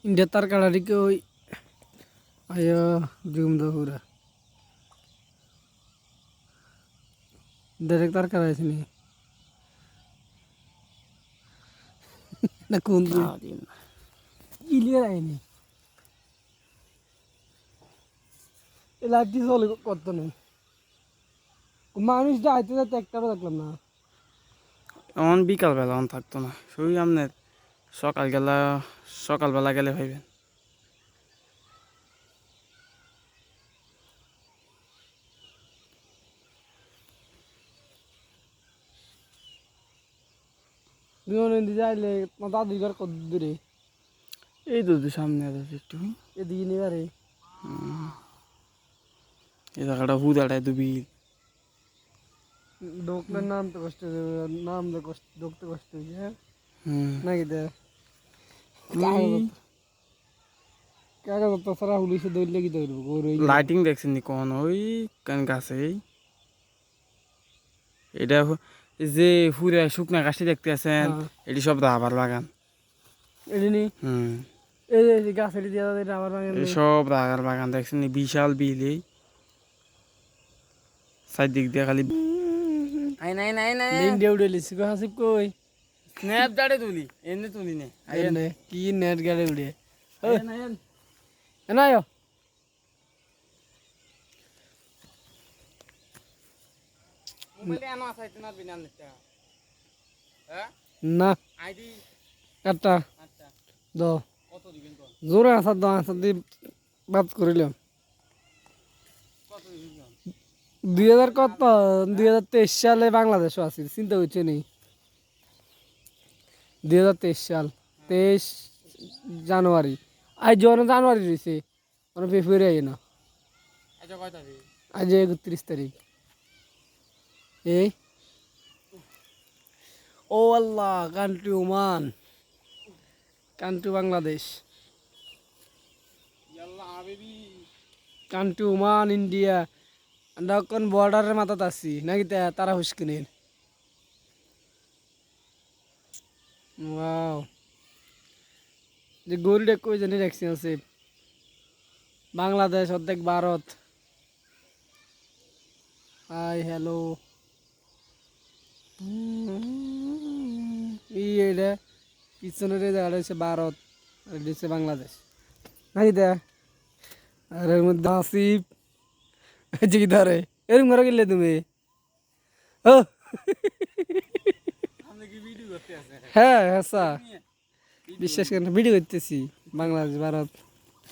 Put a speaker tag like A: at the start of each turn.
A: India tar kalari ko ayo zoom do pura direct tar kalai sini na kundu clear ayni এলাকি চলে কত নেই মানুষ যাইতে যাইতে একটারও দেখলাম না
B: এমন বিকালবেলা অন থাকতো না শুই আপনার সকালবেলা গেলে ভাইবেন
A: দুজন যাইলে দাদুর ঘর কত দূরে
B: এই তো সামনে আছে একটু
A: এদিকে নিবারে
B: এই জায়গাটা হুদাটায় তো বিল
A: ডোকলের নাম তো কষ্ট নাম তো কষ্ট ঢুকতে কষ্ট হয়েছে হ্যাঁ
B: হুম
A: নাকি দেখ কাগজ তো সারা পুলিশে দৌড়লে কি দৌড়বো
B: লাইটিং দেখছেন নি কোন ওই কান গাছে এটা যে ফুরে শুকনা গাছটি দেখতে আছেন এটি সব রাবার বাগান
A: এদিনি
B: হুম
A: এই যে গাছের দিয়া আবার
B: এই সব রাবার বাগান দেখছেন নি বিশাল বিল এই চারদিক দিয়ে খালি আই নাই নাই নাই
A: ইন্ডিয়া উড়ে লিছি গো হাসিব কই
B: স্ন্যাপ দাঁড়ে তুলি এমনি তুলি নে
A: এনে কি নেট গাড়ি উড়ে
B: আইন
A: এনায়ো
B: মোবাইলে আনো আসাইতে না বিনা নেতা হ্যাঁ
A: না
B: আইডি
A: কাটা
B: আচ্ছা
A: দো
B: কত দিবেন কোন
A: জোরে আসার দো আসার দিয়ে বাদ করিলাম
B: কত দিবেন
A: 2000 কত 2023 সালে বাংলাদেশও আছে চিন্তা হচ্ছে নেই 2023 সাল 23 জানুয়ারি আজ জানুয়ারি রয়েছে মানে ফেব্রুয়ারি আই না
B: আচ্ছা কয় তারিখ
A: আজ 31 তারিখ এই ও আল্লাহ কান্ট্রি ওমান কান্ট্রি বাংলাদেশ
B: ইয়াল্লা হাবিবি
A: কান্ট্রি ওমান ইন্ডিয়া আমরা কোন বর্ডারের মাথাত আছি নাকি তারা হুস্কিনের ওয়াও যে গরিটা কই জানি রাখছি আছে বাংলাদেশ অর্ধেক ভারত হাই হ্যালো এটা পিছনের জায়গাটা হচ্ছে ভারত আর এটা হচ্ছে বাংলাদেশ নাকি দে আর এর মধ্যে আসিফ যে কি ধরে এরকম করে গেলে তুমি ও
B: আপনি কি ভিডিও করতে আছেন
A: হ্যাঁ হ্যাঁ বিশ্বাস করেন ভিডিও করতেছি বাংলাদেশ ভারত